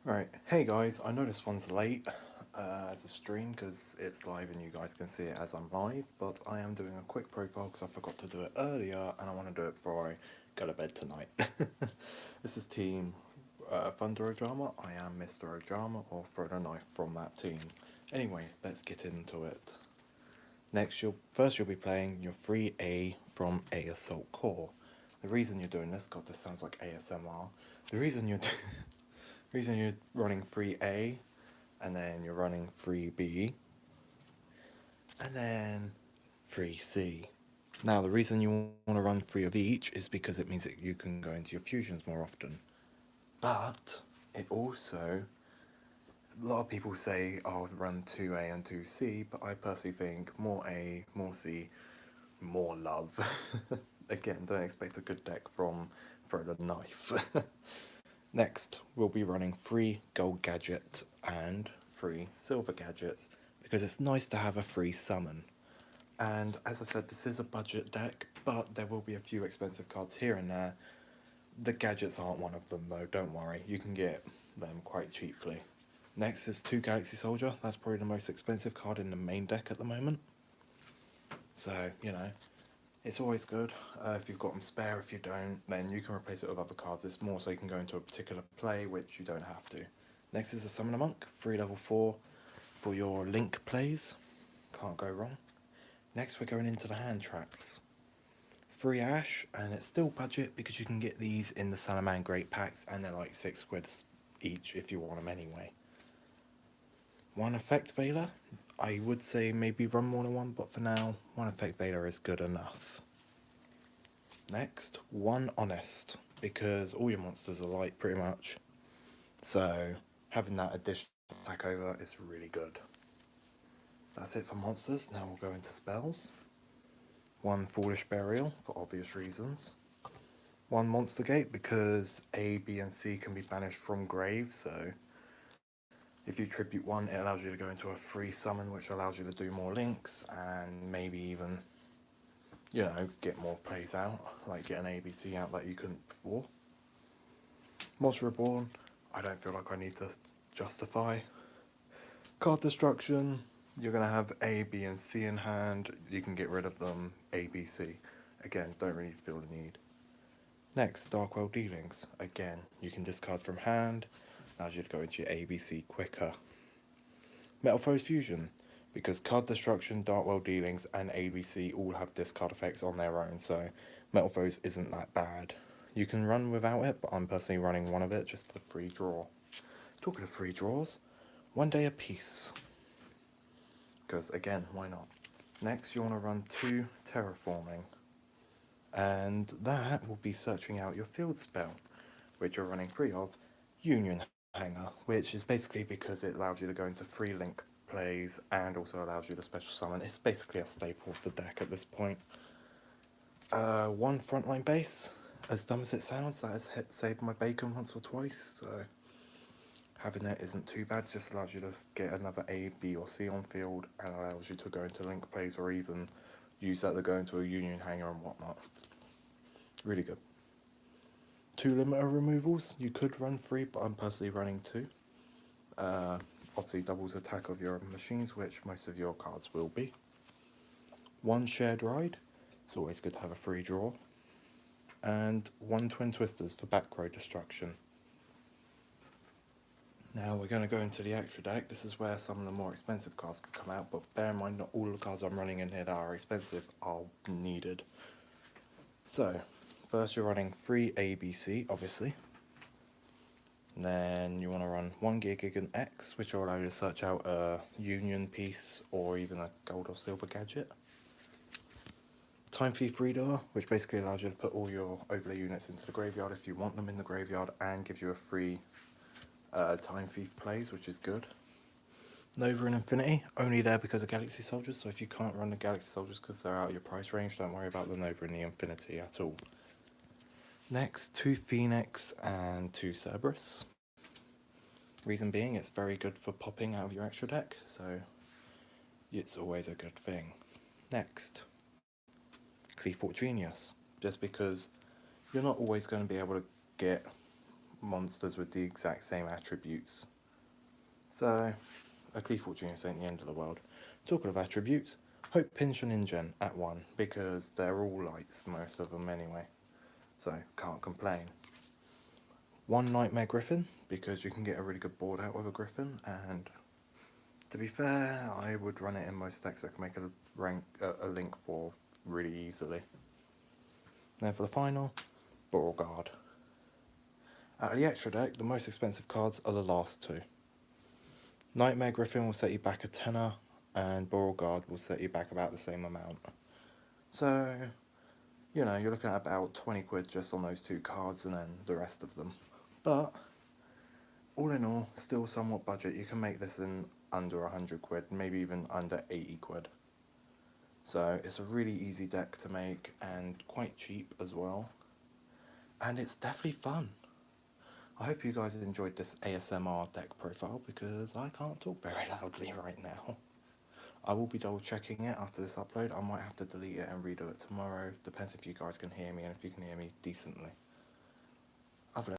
Right, hey guys, I know this one's late as a stream because it's live and you guys can see it as I'm live, but I am doing a quick profile because I forgot to do it earlier and I want to do it before I go to bed tonight. This is Team Thunder Ojama. I am Mr. Ojama, or throw the knife from that team. Anyway, let's get into it. Next, you'll be playing your free A from A Assault Core. The reason you're doing this, God, this sounds like ASMR. The reason you're reason you're running free A, and then you're running free B, and then free C. Now, the reason you want to run three of each is because it means that you can go into your fusions more often. But it also, a lot of people say, "Oh, run 2A and 2C," but I personally think more A, more C, more love. Again, don't expect a good deck from Throw the Knife. Next, we'll be running free gold gadget and free silver gadgets because it's nice to have a free summon. And as I said, this is a budget deck, but there will be a few expensive cards here and there. The gadgets aren't one of them though, don't worry, you can get them quite cheaply. Next is 2 Galaxy Soldier, that's probably the most expensive card in the main deck at the moment. So, it's always good. If you've got them spare, if you don't, then you can replace it with other cards. It's more so you can go into a particular play, which you don't have to. Next is the Summoner Monk, free level 4 for your Link plays. Can't go wrong. Next we're going into the hand traps. Free Ash, and it's still budget because you can get these in the Salaman Great Packs, and they're like 6 quid each if you want them anyway. One Effect Veiler, I would say maybe run more than one, but for now, one Effect Veiler is good enough. Next, one Honest, because all your monsters are light pretty much. So having that additional stack over is really good. That's it for monsters. Now we'll go into spells. One Foolish Burial for obvious reasons. One Monster Gate because A, B, and C can be banished from graves. So if you tribute one, it allows you to go into a free summon, which allows you to do more links and maybe even, get more plays out, like get an ABC out that you couldn't before. Monster Reborn, I don't feel like I need to justify. Card Destruction, you're going to have A, B, and C in hand. You can get rid of them, A, B, C. Again, don't really feel the need. Next, Darkworld Dealings. Again, you can discard from hand. Allows you to go into your A, B, C quicker. Metalfoes Fusion, because Card Destruction, Darkworld Dealings, and ABC all have discard effects on their own, so Metalfoes isn't that bad. You can run without it, but I'm personally running one of it just for the free draw. Talking of free draws, one day a piece. Because again, why not? Next, you want to run 2 Terraforming. And that will be searching out your field spell, which you're running free of, Union Hanger, which is basically because it allows you to go into free link plays and also allows you to special summon. It's basically a staple of the deck at this point. One frontline base, as dumb as it sounds, that has saved my bacon once or twice, so having it isn't too bad. It just allows you to get another A, B, or C on field and allows you to go into link plays or even use that to go into a Union Hanger and whatnot. Really good. 2 limiter removals, you could run 3, but I'm personally running 2. Obviously doubles attack of your machines, which most of your cards will be. 1 shared ride, it's always good to have a free draw. And 1 twin twisters for back row destruction. Now we're going to go into the extra deck. This is where some of the more expensive cards can come out, but bear in mind not all the cards I'm running in here that are expensive are needed. So, first you're running 3 ABC, obviously. And then you want to run 1 Gigant X, which will allow you to search out a Union piece or even a gold or silver gadget. Time Thief Reader, which basically allows you to put all your overlay units into the graveyard if you want them in the graveyard and gives you a free Time Thief plays, which is good. Nova and Infinity, only there because of Galaxy Soldiers, so if you can't run the Galaxy Soldiers because they're out of your price range, don't worry about the Nova and the Infinity at all. Next, 2 Phoenix and 2 Cerberus. Reason being, it's very good for popping out of your extra deck, so it's always a good thing. Next, Cleethort Genius, just because you're not always going to be able to get monsters with the exact same attributes. So, a Cleefort Junius ain't the end of the world. Talking of attributes, Hope Pinch and InGen at 1, because they're all lights, most of them anyway. So, can't complain. 1 Nightmare Griffin, because you can get a really good board out with a Griffin, and to be fair, I would run it in most decks. I can make a link for really easily. Then for the final, Beauregard. Out of the extra deck, the most expensive cards are the last two. Nightmare Griffin will set you back a tenner, and Beauregard will set you back about the same amount. So, you know, you're looking at about 20 quid just on those two cards and then the rest of them. But, all in all, still somewhat budget. You can make this in under 100 quid, maybe even under 80 quid. So, it's a really easy deck to make and quite cheap as well. And it's definitely fun. I hope you guys enjoyed this ASMR deck profile because I can't talk very loudly right now. I will be double checking it after this upload. I might have to delete it and redo it tomorrow. Depends if you guys can hear me and if you can hear me decently.